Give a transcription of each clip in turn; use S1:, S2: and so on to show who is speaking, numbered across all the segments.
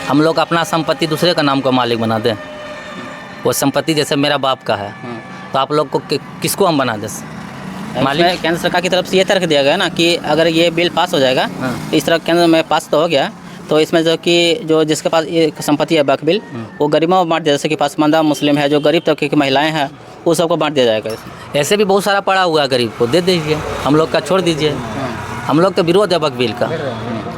S1: हम लोग अपना संपत्ति दूसरे का नाम का मालिक बना दें? वो संपत्ति जैसे मेरा बाप का है तो आप लोग को किसको हम बना दें मालिक?
S2: केंद्र सरकार की तरफ से ये तर्क दिया गया ना कि अगर ये बिल पास हो जाएगा, इस तरह केंद्र में पास तो हो गया, तो इसमें जो जिसके पास ये संपत्ति है वक्फ बिल, वो गरीबों को बांट दिया, जैसे कि पासमानदा मुस्लिम है, जो गरीब तबके की महिलाएं हैं, वो सबको बांट दिया जाएगा।
S1: ऐसे भी बहुत सारा पड़ा हुआ है गरीब को, दे दीजिए, हम लोग का छोड़ दीजिए। हम लोग तो विरोध है वक्फ बिल का,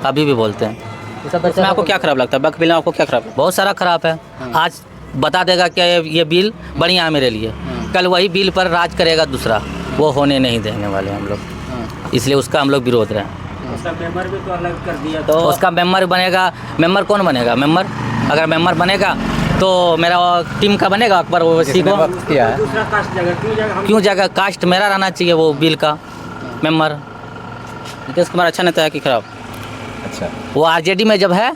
S1: अभी भी बोलते हैं।
S2: इसमें आपको क्या खराब लगता है? वक्फ बिल में आपको क्या खराब लगता
S1: बहुत सारा खराब है। आज बता देगा कि ये बिल बढ़िया है मेरे लिए, कल वही बिल पर राज करेगा दूसरा, वो होने नहीं देने वाले हम लोग, इसलिए उसका हम लोग विरोध रहे हैं।
S2: उसका मेंबर भी तो अलग कर दिया,
S1: तो उसका मेंबर बनेगा, मेंबर कौन बनेगा? मेंबर अगर मेंबर बनेगा तो मेरा टीम का बनेगा अकबर ओवैसी को,
S2: दूसरा कास्ट जगह
S1: क्यों जगह कास्ट मेरा रहना चाहिए वो बिल का मेंबर।
S2: नीतीश कुमार अच्छा नेता है कि खराब?
S3: अच्छा,
S1: वो आरजेडी में जब है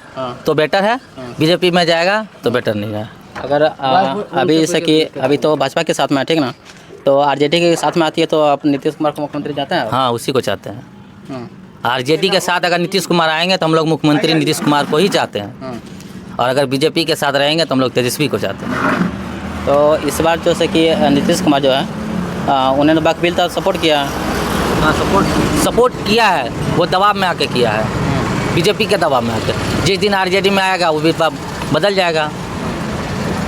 S1: तो बेटर है, बीजेपी में जाएगा तो बेटर नहीं है।
S2: अगर अभी जैसे कि अभी तो भाजपा के साथ में है, ठीक ना, तो आरजेडी के साथ में आती है तो आप नीतीश कुमार को मुख्यमंत्री चाहते हैं?
S1: हाँ, उसी को चाहते हैं। आरजेडी के साथ अगर नीतीश कुमार आएंगे तो हम लोग मुख्यमंत्री नीतीश कुमार को ही चाहते हैं, और अगर बीजेपी के साथ रहेंगे तो हम लोग तेजस्वी को चाहते हैं।
S2: तो इस बार जैसे कि नीतीश कुमार जो है उन्होंने वक्फ बिल तो सपोर्ट किया है।
S1: हाँ, सपोर्ट किया है, वो दबाव में आके किया है, बीजेपी के दबाव में आके। जिस दिन आरजेडी में आएगा वो भी बदल जाएगा।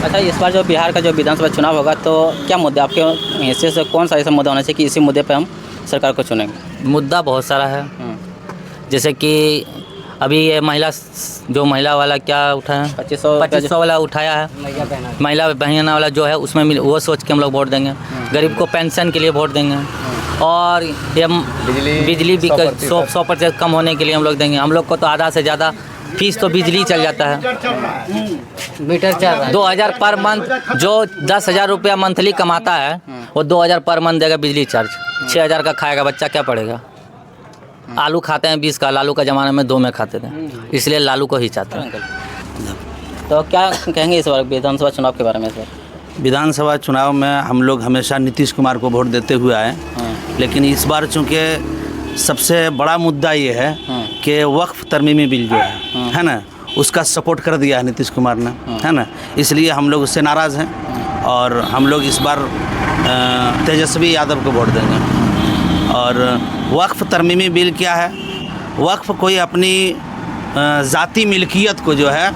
S2: अच्छा, इस बार जो बिहार का जो विधानसभा चुनाव होगा तो क्या मुद्दे आपके हिस्से से कौन सा ऐसा मुद्दा होना चाहिए कि इसी मुद्दे पे हम सरकार को चुनेंगे?
S1: मुद्दा बहुत सारा है, जैसे कि अभी ये महिला वाला क्या उठाया है, 2500 वाला उठाया है, महिला बहन वाला जो है उसमें वो सोच के हम लोग वोट देंगे। गरीब को पेंशन के लिए वोट देंगे, और ये बिजली भी 100% कम होने के लिए हम लोग देंगे। हम लोग को तो आधा से ज़्यादा फीस तो बिजली चल जाता है,
S2: मीटर चार्ज
S1: 2000 पर मंथ। जो 10,000 रुपया मंथली कमाता है वो 2000 पर मंथ देगा बिजली चार्ज। 6000 का खाएगा बच्चा, क्या पड़ेगा? आलू खाते हैं 20 का, लालू का ज़माने में 2 में खाते थे, इसलिए लालू को ही चाहते हैं।
S2: तो क्या कहेंगे इस बार विधानसभा चुनाव के बारे में? इस बार
S3: विधानसभा चुनाव में हम लोग हमेशा नीतीश कुमार को वोट देते हुए आए, लेकिन इस बार चूँकि सबसे बड़ा मुद्दा ये है कि वक्फ तरमीमी बिल जो है ना, उसका सपोर्ट कर दिया है नीतीश कुमार ने, है ना, इसलिए हम लोग उससे नाराज़ हैं और हम लोग इस बार तेजस्वी यादव को वोट देंगे। और वक्फ तरमीमी बिल क्या है? वक्फ कोई अपनी ज़ाती मिल्कियत को जो है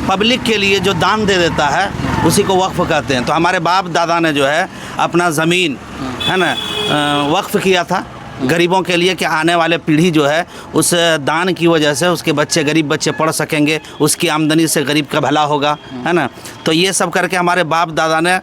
S3: पब्लिक के लिए जो दान दे देता है उसी को वक्फ कहते हैं। तो हमारे बाप दादा ने जो है अपना ज़मीन है ना वक्फ किया था गरीबों के लिए, कि आने वाले पीढ़ी जो है उस दान की वजह से उसके बच्चे, गरीब बच्चे पढ़ सकेंगे, उसकी आमदनी से गरीब का भला होगा, है ना। तो ये सब करके हमारे बाप दादा ने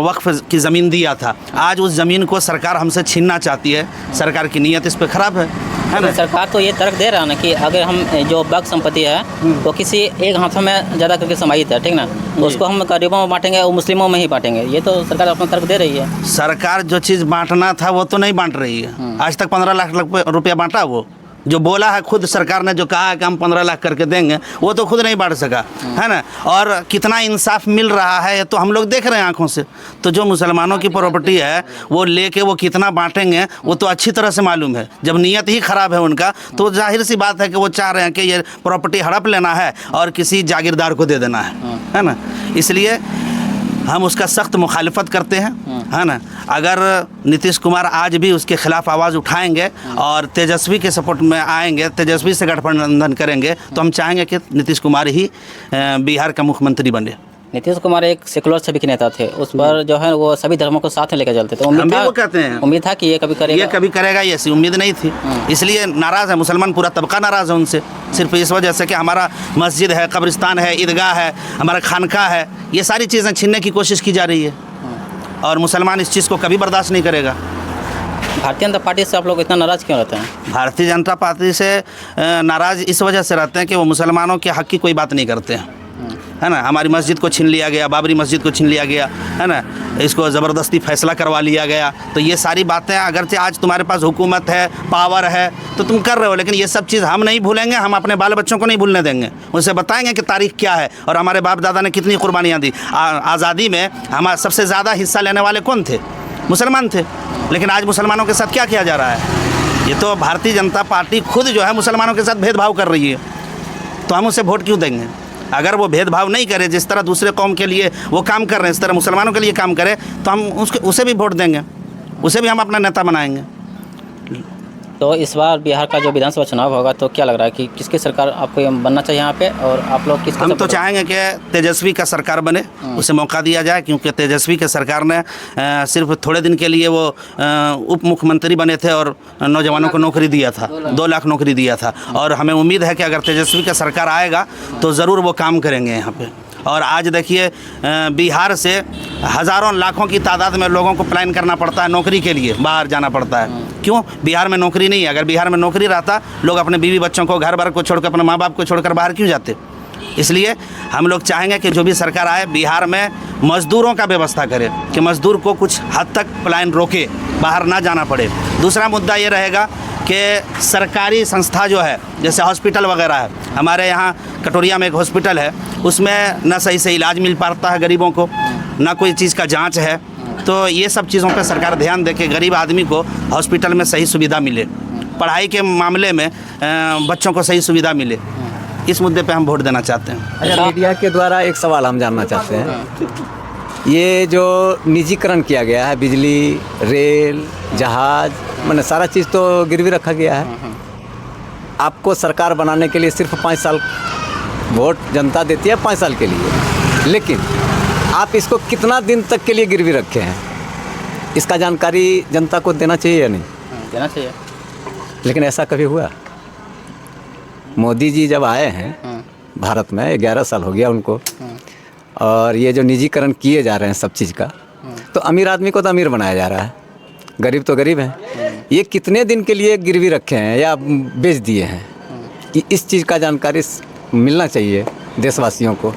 S3: वक्फ की ज़मीन दिया था। आज उस ज़मीन को सरकार हमसे छीनना चाहती है, सरकार की नीयत इस पे ख़राब है ना।
S2: सरकार तो ये तर्क दे रहा है ना कि अगर हम जो वक्फ संपत्ति है वो किसी एक हाथों में ज़्यादा करके समाहित है, ठीक ना, तो उसको हम गरीबों में बांटेंगे और मुस्लिमों में ही बांटेंगे। ये तो सरकार अपना तर्क दे रही है।
S3: सरकार जो चीज़ बांटना था वो तो नहीं बांट रही है। आज तक 15 लाख रुपया बांटा, वो जो बोला है खुद सरकार ने, जो कहा है कि हम 15 लाख करके देंगे, वो तो खुद नहीं बांट सका, है ना। और कितना इंसाफ मिल रहा है ये तो हम लोग देख रहे हैं आंखों से। तो जो मुसलमानों की प्रॉपर्टी है वो लेके वो कितना बांटेंगे वो तो अच्छी तरह से मालूम है। जब नीयत ही ख़राब है उनका तो जाहिर सी बात है कि वो चाह रहे हैं कि ये प्रॉपर्टी हड़प लेना है और किसी जागीरदार को दे देना है ना। इसलिए हम उसका सख्त मुखालिफत करते हैं, है ना। अगर नीतीश कुमार आज भी उसके खिलाफ आवाज़ उठाएंगे और तेजस्वी के सपोर्ट में आएंगे, तेजस्वी से गठबंधन करेंगे, तो हम चाहेंगे कि नीतीश कुमार ही बिहार का मुख्यमंत्री बने।
S2: नीतीश कुमार एक सेकुलर छवि के नेता थे, उस पर जो है वो सभी धर्मों को साथ में लेकर चलते थे।
S3: हम भी वो कहते हैं,
S2: उम्मीद था कि ये कभी करेगा,
S3: ये ऐसी उम्मीद नहीं थी, इसलिए नाराज़ है मुसलमान, पूरा तबका नाराज़ है उनसे, सिर्फ इस वजह से कि हमारा मस्जिद है, कब्रिस्तान है, ईदगाह है, हमारा खानका है, ये सारी चीज़ें छीनने की कोशिश की जा रही है और मुसलमान इस चीज़ को कभी बर्दाश्त नहीं करेगा।
S2: भारतीय जनता पार्टी से आप लोग इतना नाराज़ क्यों रहते हैं?
S3: भारतीय जनता पार्टी से नाराज़ इस वजह से रहते हैं कि वो मुसलमानों के हक़ की कोई बात नहीं करते हैं, है ना। हमारी मस्जिद को छीन लिया गया, बाबरी मस्जिद को छीन लिया गया, है ना, इसको ज़बरदस्ती फैसला करवा लिया गया। तो ये सारी बातें अगरचे आज तुम्हारे पास हुकूमत है, पावर है, तो तुम कर रहे हो, लेकिन ये सब चीज़ हम नहीं भूलेंगे, हम अपने बाल बच्चों को नहीं भूलने देंगे। उनसे बताएंगे कि तारीख़ क्या है और हमारे बाप दादा ने कितनी कुर्बानियाँ दी। आज़ादी में हमारा सबसे ज़्यादा हिस्सा लेने वाले कौन थे? मुसलमान थे। लेकिन आज मुसलमानों के साथ क्या किया जा रहा है? ये तो भारतीय जनता पार्टी खुद जो है मुसलमानों के साथ भेदभाव कर रही है। तो हम उसे वोट क्यों देंगे? अगर वो भेदभाव नहीं करे, जिस तरह दूसरे कौम के लिए वो काम कर रहे हैं, इस तरह मुसलमानों के लिए काम करे, तो हम उसे भी वोट देंगे, उसे भी हम अपना नेता बनाएंगे।
S2: तो इस बार बिहार का जो विधानसभा चुनाव होगा तो क्या लग रहा है कि किसकी सरकार आपको बनना चाहिए यहाँ पे, और आप लोग किसको?
S3: हम तो चाहेंगे कि तेजस्वी का सरकार बने, उसे मौका दिया जाए, क्योंकि तेजस्वी के सरकार ने सिर्फ थोड़े दिन के लिए वो उप मुख्यमंत्री बने थे और नौजवानों को नौकरी दिया था, 2 लाख नौकरी दिया था। और हमें उम्मीद है कि अगर तेजस्वी का सरकार आएगा तो ज़रूर वो काम करेंगे यहाँ पे। और आज देखिए बिहार से हज़ारों लाखों की तादाद में लोगों को प्लान करना पड़ता है नौकरी के लिए, बाहर जाना पड़ता है। क्यों? बिहार में नौकरी नहीं है। अगर बिहार में नौकरी रहता, लोग अपने बीवी बच्चों को, घर बार को छोड़कर, अपने माँ बाप को छोड़कर बाहर क्यों जाते? इसलिए हम लोग चाहेंगे कि जो भी सरकार आए बिहार में मज़दूरों का व्यवस्था करे, कि मज़दूर को कुछ हद तक पलायन रोके, बाहर ना जाना पड़े। दूसरा मुद्दा ये रहेगा कि सरकारी संस्था जो है, जैसे हॉस्पिटल वगैरह है, हमारे यहाँ कटोरिया में एक हॉस्पिटल है, उसमें ना सही से इलाज मिल पाता है गरीबों को, ना कोई चीज़ का जांच है। तो ये सब चीज़ों पर सरकार ध्यान दे के गरीब आदमी को हॉस्पिटल में सही सुविधा मिले, पढ़ाई के मामले में बच्चों को सही सुविधा मिले। इस मुद्दे पे हम वोट देना चाहते हैं।
S4: अच्छा, मीडिया के द्वारा एक सवाल हम जानना चाहते हैं, ये जो निजीकरण किया गया है, बिजली, रेल, जहाज, मैंने सारा चीज़ तो गिरवी रखा गया है। आपको सरकार बनाने के लिए सिर्फ 5 साल वोट जनता देती है, 5 साल के लिए, लेकिन आप इसको कितना दिन तक के लिए गिरवी रखे हैं, इसका जानकारी जनता को देना चाहिए या नहीं?
S2: देना चाहिए।
S4: लेकिन ऐसा कभी हुआ? मोदी जी जब आए हैं भारत में, 11 साल हो गया उनको, और ये जो निजीकरण किए जा रहे हैं सब चीज़ का, तो अमीर आदमी को तो अमीर बनाया जा रहा है, गरीब तो गरीब हैं। ये कितने दिन के लिए गिरवी रखे हैं या बेच दिए हैं? इस चीज़ का जानकारी मिलना चाहिए देशवासियों को।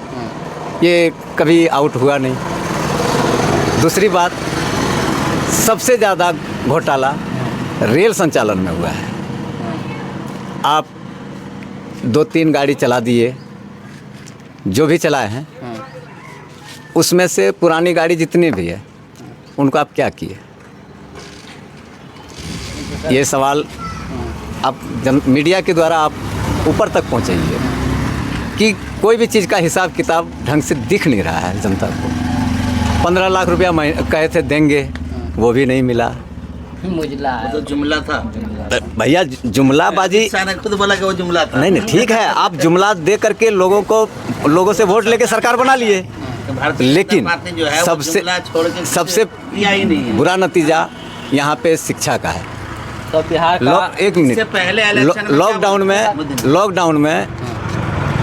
S4: ये कभी आउट हुआ नहीं। दूसरी बात, सबसे ज़्यादा घोटाला रेल संचालन में हुआ है। आप 2-3 गाड़ी चला दिए, जो भी चलाए हैं, उसमें से पुरानी गाड़ी जितनी भी है उनको आप क्या किए? ये सवाल आप मीडिया के द्वारा आप ऊपर तक पहुंचाइए कि कोई भी चीज़ का हिसाब किताब ढंग से दिख नहीं रहा है जनता को। 15 लाख रुपया कहे थे देंगे, वो भी नहीं मिला।
S3: तो जुमला था
S4: भैया, जुमलाबाजी
S3: खुद बोला कि वो जुमला था।
S4: नहीं, ठीक है, आप जुमला दे करके लोगों से वोट लेके सरकार बना लिए, लेकिन सबसे बुरा नतीजा यहाँ पे शिक्षा का है।
S2: तो बिहार का
S4: एक मिनट, लॉकडाउन में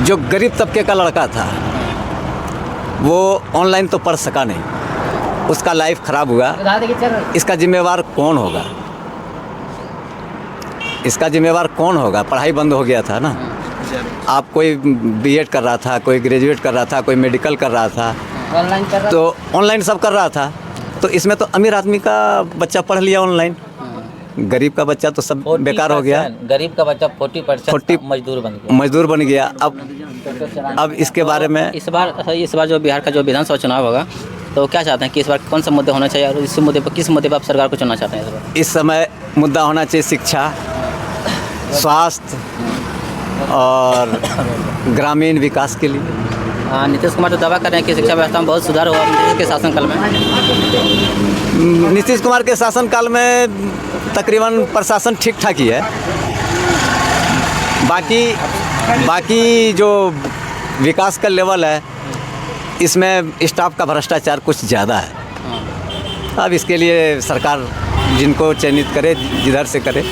S4: जो गरीब तबके का लड़का था वो ऑनलाइन तो पढ़ सका नहीं, उसका लाइफ खराब हुआ। इसका जिम्मेवार कौन होगा? इसका जिम्मेवार कौन होगा? पढ़ाई बंद हो गया था ना। आप कोई बीएड कर रहा था, कोई ग्रेजुएट कर रहा था, कोई मेडिकल कर रहा था, तो ऑनलाइन सब कर रहा था। तो इसमें तो अमीर आदमी का बच्चा पढ़ लिया ऑनलाइन, गरीब का बच्चा तो सब बेकार हो गया।
S1: गरीब का बच्चा 40%
S4: मजदूर बन गया। अब इसके बारे में
S2: इस बार जो बिहार का जो विधानसभा चुनाव होगा तो क्या चाहते हैं कि इस बार कौन सा मुद्दे होना चाहिए, और इस मुद्दे पर किस मुद्दे पर आप सरकार को चुनना चाहते हैं? इस बार
S4: इस समय मुद्दा होना चाहिए शिक्षा, स्वास्थ्य और ग्रामीण विकास के लिए।
S2: नीतीश कुमार तो दावा कर रहे हैं कि शिक्षा व्यवस्था में बहुत सुधार हुआ नीतीश के शासनकाल में।
S4: नीतीश कुमार के शासनकाल में तकरीबन प्रशासन ठीक ठाक ही है। बाकी जो विकास का लेवल है, इसमें स्टाफ का भ्रष्टाचार कुछ ज़्यादा है। अब इसके लिए सरकार जिनको चयनित करे, जिधर से करे।